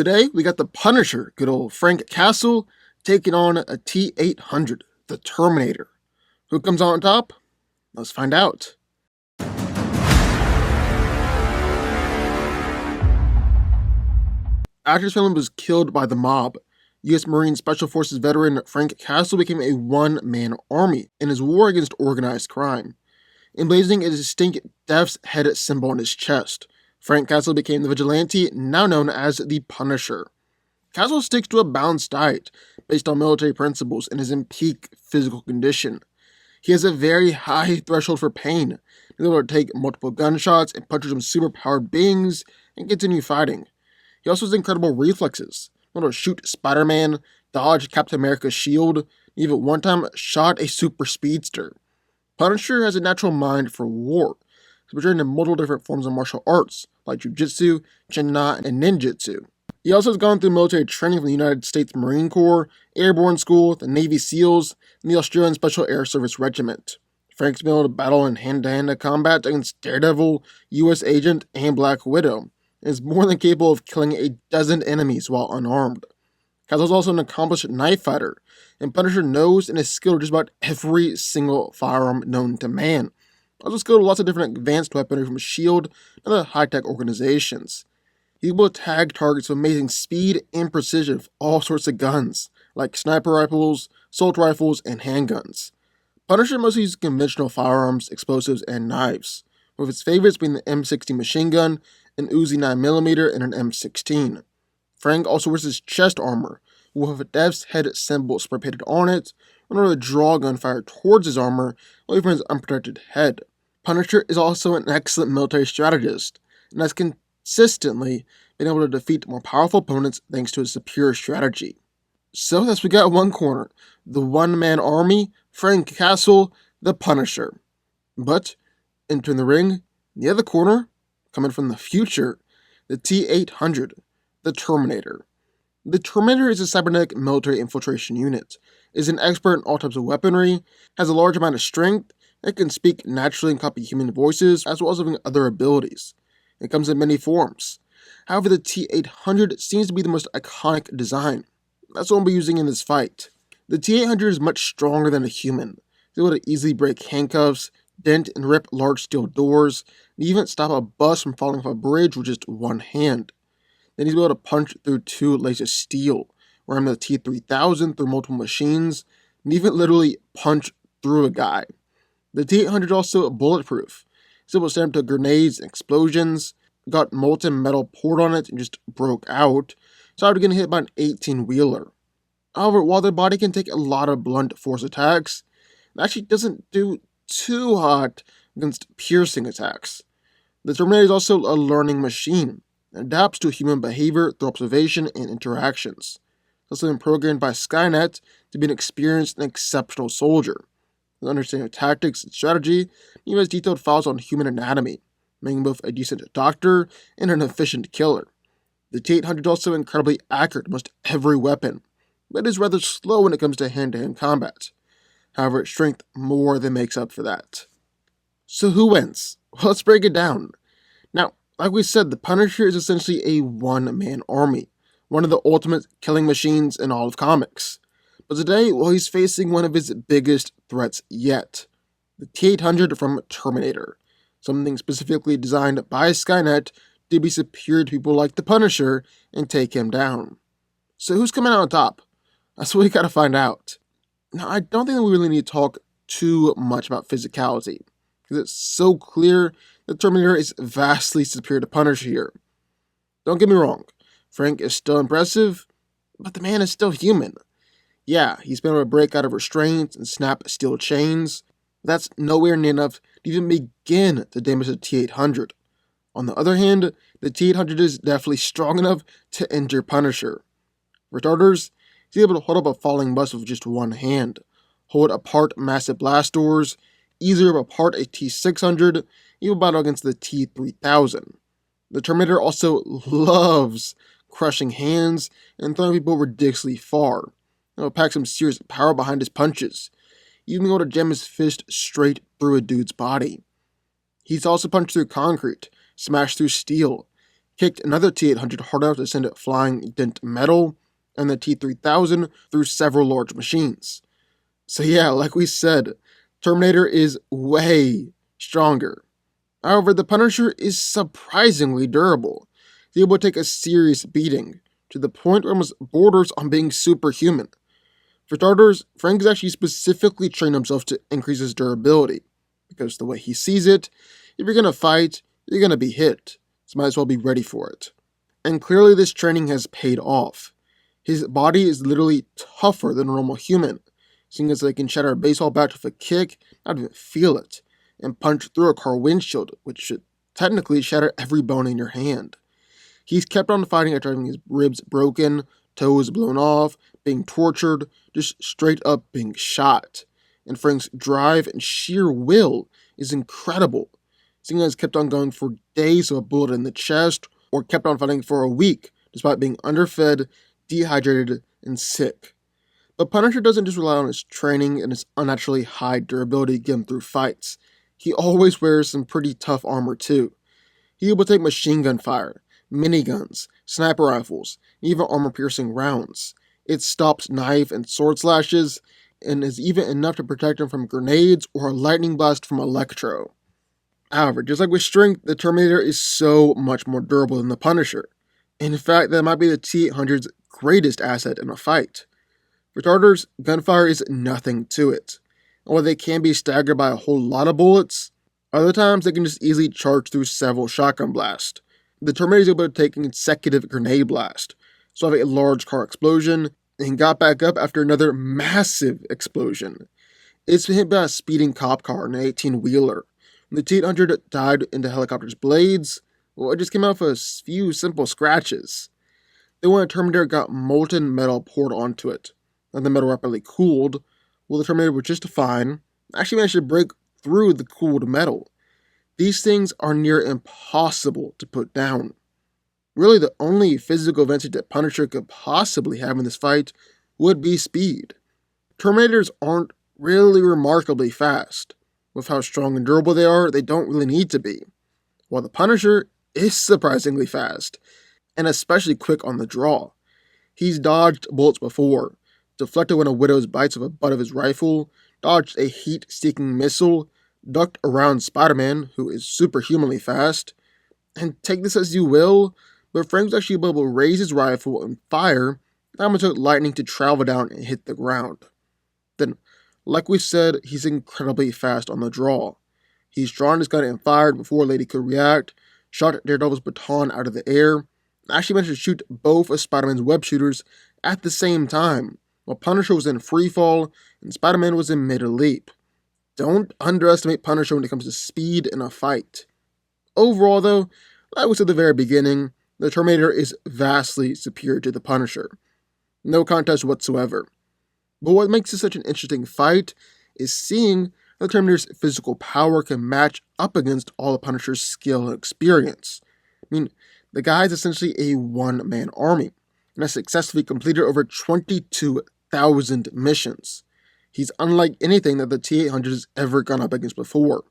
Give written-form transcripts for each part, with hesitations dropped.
Today, we got the Punisher, good old Frank Castle, taking on a T-800, the Terminator. Who comes out on top? Let's find out. After his family was killed by the mob, U.S. Marine Special Forces veteran Frank Castle became a one-man army in his war against organized crime. Emblazing a distinct death's head symbol on his chest, Frank Castle became the vigilante now known as the Punisher. Castle sticks to a balanced diet based on military principles and is in peak physical condition. He has a very high threshold for pain, being able to take multiple gunshots and punch some superpowered beings and continue fighting. He also has incredible reflexes, able to shoot Spider-Man, dodge Captain America's shield, and even one time shot a super speedster. Punisher has a natural mind for war, trained in multiple different forms of martial arts, like Jiu-Jitsu, Chin-Na, and Ninjutsu. He also has gone through military training from the United States Marine Corps, Airborne School, the Navy SEALs, and the Australian Special Air Service Regiment. Frank's been able to battle in hand-to-hand combat against Daredevil, U.S. Agent, and Black Widow, and is more than capable of killing a dozen enemies while unarmed. Castle is also an accomplished knife fighter, and Punisher knows and is skilled at just about every single firearm known to man. Also skilled at lots of different advanced weaponry from S.H.I.E.L.D. and other high-tech organizations. He's able to tag targets with amazing speed and precision of all sorts of guns, like sniper rifles, assault rifles, and handguns. Punisher mostly uses conventional firearms, explosives, and knives, with his favorites being the M60 machine gun, an Uzi 9mm, and an M16. Frank also wears his chest armor, with a death's head symbol spray painted on it, in order to draw gunfire towards his armor away from his unprotected head. Punisher is also an excellent military strategist, and has consistently been able to defeat more powerful opponents thanks to his superior strategy. So thus we got one corner, the one-man army, Frank Castle, the Punisher. But, entering the ring, the other corner, coming from the future, the T-800, the Terminator. The Terminator is a cybernetic military infiltration unit, is an expert in all types of weaponry, has a large amount of strength, and can speak naturally and copy human voices, as well as having other abilities. It comes in many forms. However, the T-800 seems to be the most iconic design. That's what we'll be using in this fight. The T-800 is much stronger than a human. It's able to easily break handcuffs, dent and rip large steel doors, and even stop a bus from falling off a bridge with just one hand. Then he's able to punch through two layers of steel, ram the T-3000 through multiple machines, and even literally punch through a guy. The T-800 is also bulletproof. It's able to stand up to grenades and explosions, got molten metal poured on it and just broke out, so after getting hit by an 18-wheeler. However, while their body can take a lot of blunt force attacks, it actually doesn't do too hot against piercing attacks. The Terminator is also a learning machine, and adapts to human behavior through observation and interactions. It's also been programmed by Skynet to be an experienced and exceptional soldier, with understanding of tactics and strategy, and even has detailed files on human anatomy, making him both a decent doctor and an efficient killer. The T-800 is also incredibly accurate in almost every weapon, but is rather slow when it comes to hand-to-hand combat. However, its strength more than makes up for that. So who wins? Well, let's break it down. Now, like we said, the Punisher is essentially a one-man army, one of the ultimate killing machines in all of comics. But today, well, he's facing one of his biggest threats yet, the T-800 from Terminator, something specifically designed by Skynet to be superior to people like the Punisher and take him down. So who's coming out on top? That's what we gotta find out. Now, I don't think that we really need to talk too much about physicality, because it's so clear that Terminator is vastly superior to Punisher here. Don't get me wrong, Frank is still impressive, but the man is still human. Yeah, he's been able to break out of restraints and snap steel chains, but that's nowhere near enough to even begin to damage the T-800. On the other hand, the T-800 is definitely strong enough to injure Punisher. For starters, he's able to hold up a falling bus with just one hand, hold apart massive blast doors, easily rip apart a T-600, even battle against the T-3000. The Terminator also loves crushing hands and throwing people ridiculously far. He'll pack some serious power behind his punches, even able to jam his fist straight through a dude's body. He's also punched through concrete, smashed through steel, kicked another T-800 hard enough to send it flying dent metal, and the T-3000 through several large machines. So yeah, like we said, Terminator is way stronger. However, the Punisher is surprisingly durable. He's able to take a serious beating, to the point where it almost borders on being superhuman. For starters, Frank has actually specifically trained himself to increase his durability, because the way he sees it, if you're gonna fight, you're gonna be hit, so might as well be ready for it. And clearly this training has paid off. His body is literally tougher than a normal human, seeing as they can shatter a baseball bat with a kick, not even feel it, and punch through a car windshield, which should technically shatter every bone in your hand. He's kept on fighting after having his ribs broken, toes blown off, being tortured, just straight up being shot. And Frank's drive and sheer will is incredible, seeing as he's kept on going for days with a bullet in the chest, or kept on fighting for a week, despite being underfed, dehydrated, and sick. But Punisher doesn't just rely on his training and his unnaturally high durability to get him through fights. He always wears some pretty tough armor too. He's able to take machine gun fire, miniguns, sniper rifles, and even armor-piercing rounds. It stops knife and sword slashes, and is even enough to protect him from grenades or a lightning blast from Electro. However, just like with strength, the Terminator is so much more durable than the Punisher. In fact, that might be the T-800's greatest asset in a fight. For starters, gunfire is nothing to it. And while they can be staggered by a whole lot of bullets, other times they can just easily charge through several shotgun blasts. The Terminator is able to take a consecutive grenade blast, so have a large car explosion, and got back up after another massive explosion. It's been hit by a speeding cop car in an 18-wheeler. When the T-800 dived into the helicopter's blades, well, it just came out with a few simple scratches. Then when the Terminator got molten metal poured onto it, and the metal rapidly cooled, well, the Terminator was just fine, actually managed to break through the cooled metal. These things are near impossible to put down. Really, the only physical advantage that Punisher could possibly have in this fight would be speed. Terminators aren't really remarkably fast. With how strong and durable they are, they don't really need to be. While the Punisher is surprisingly fast, and especially quick on the draw. He's dodged bullets before, deflected one of Widow's bites with the butt of his rifle, dodged a heat-seeking missile, ducked around Spider-Man, who is superhumanly fast. And take this as you will, but Frank was actually able to raise his rifle and fire, and it took lightning to travel down and hit the ground. Then, like we said, he's incredibly fast on the draw. He's drawn his gun and fired before a lady could react, shot Daredevil's baton out of the air, and actually managed to shoot both of Spider-Man's web shooters at the same time, while Punisher was in free fall and Spider-Man was in mid-leap. Don't underestimate Punisher when it comes to speed in a fight. Overall though, like we said at the very beginning, the Terminator is vastly superior to the Punisher. No contest whatsoever. But what makes this such an interesting fight is seeing how the Terminator's physical power can match up against all the Punisher's skill and experience. I mean, the guy is essentially a one-man army, and has successfully completed over 22,000 missions. He's unlike anything that the T-800 has ever gone up against before.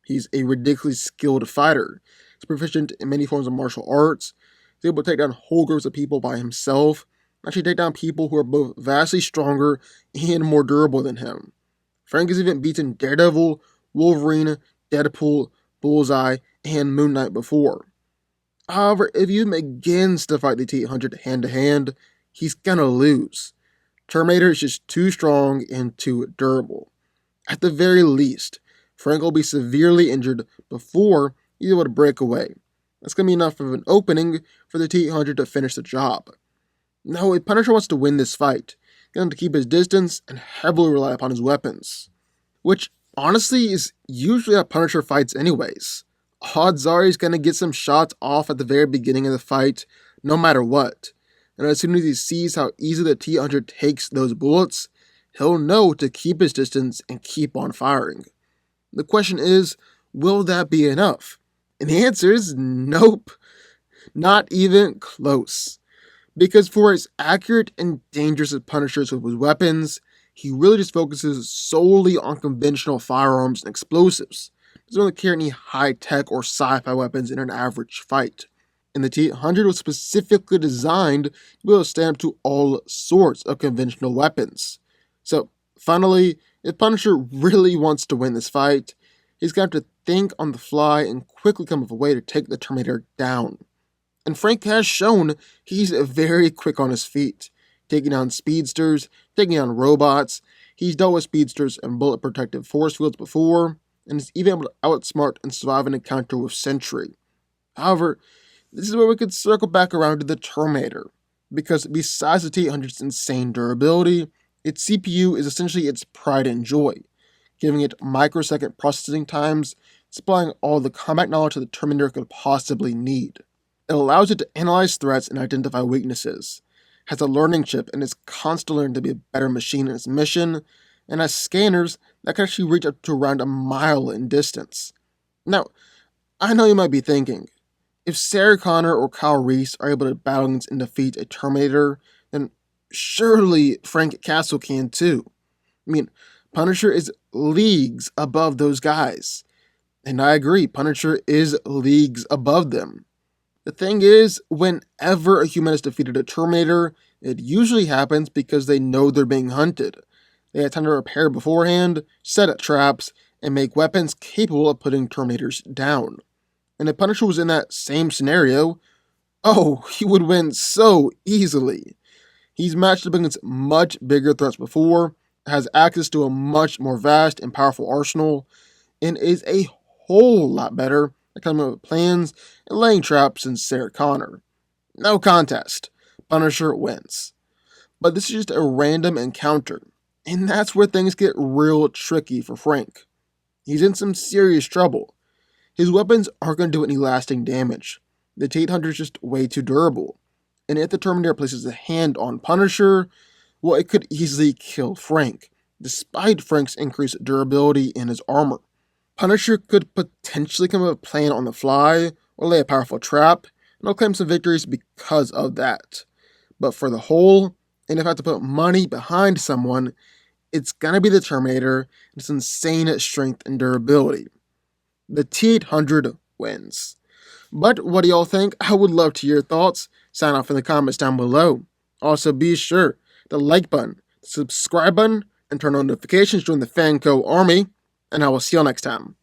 He's a ridiculously skilled fighter. He's proficient in many forms of martial arts. He's able to take down whole groups of people by himself, actually take down people who are both vastly stronger and more durable than him. Frank has even beaten Daredevil, Wolverine, Deadpool, Bullseye, and Moon Knight before. However, if he begins to fight the T-800 hand-to-hand, he's gonna lose. Terminator is just too strong and too durable. At the very least, Frank will be severely injured before he's able to break away. That's gonna be enough of an opening for the T-800 to finish the job. Now, if Punisher wants to win this fight, he's going to keep his distance and heavily rely upon his weapons. Which, honestly, is usually how Punisher fights anyways. Odds are he's going to get some shots off at the very beginning of the fight, no matter what. And as soon as he sees how easy the T-800 takes those bullets, he'll know to keep his distance and keep on firing. The question is, will that be enough? And the answer is nope. Not even close. Because for as accurate and dangerous as Punisher is with his weapons, he really just focuses solely on conventional firearms and explosives. He doesn't really carry any high-tech or sci-fi weapons in an average fight. and the T-800 was specifically designed to be able to stand up to all sorts of conventional weapons. So, finally, if Punisher really wants to win this fight, he's going to have to think on the fly and quickly come up with a way to take the Terminator down. And Frank has shown he's very quick on his feet, taking down speedsters, taking down robots. He's dealt with speedsters and bullet protective force fields before, and is even able to outsmart and survive an encounter with Sentry. However, this is where we could circle back around to the Terminator, because besides the T-800's insane durability, its CPU is essentially its pride and joy, giving it microsecond processing times, supplying all the combat knowledge that the Terminator could possibly need. It allows it to analyze threats and identify weaknesses, has a learning chip and is constantly learning to be a better machine in its mission, and has scanners that can actually reach up to around a mile in distance. Now, I know you might be thinking, if Sarah Connor or Kyle Reese are able to battle against and defeat a Terminator, then surely Frank Castle can too. I mean, Punisher is leagues above those guys. And I agree, Punisher is leagues above them. The thing is, whenever a human has defeated a Terminator, it usually happens because they know they're being hunted. They had time to prepare beforehand, set up traps, and make weapons capable of putting Terminators down. And if Punisher was in that same scenario, oh, he would win so easily. He's matched up against much bigger threats before, has access to a much more vast and powerful arsenal, and is a whole lot better at coming up with plans and laying traps than Sarah Connor. No contest. Punisher wins. But this is just a random encounter, and that's where things get real tricky for Frank. He's in some serious trouble. His weapons aren't going to do any lasting damage. The T-800 is just way too durable. And if the Terminator places a hand on Punisher, well, it could easily kill Frank, despite Frank's increased durability in his armor. Punisher could potentially come up with a plan on the fly, or lay a powerful trap, and he'll claim some victories because of that. But for the whole, and if I have to put money behind someone, it's gonna be the Terminator and its insane strength and durability. The T-800 wins. But what do y'all think? I would love to hear your thoughts. Sign off in the comments down below. Also, be sure to like button, the subscribe button, and turn on notifications to join the DanCo army. And I will see y'all next time.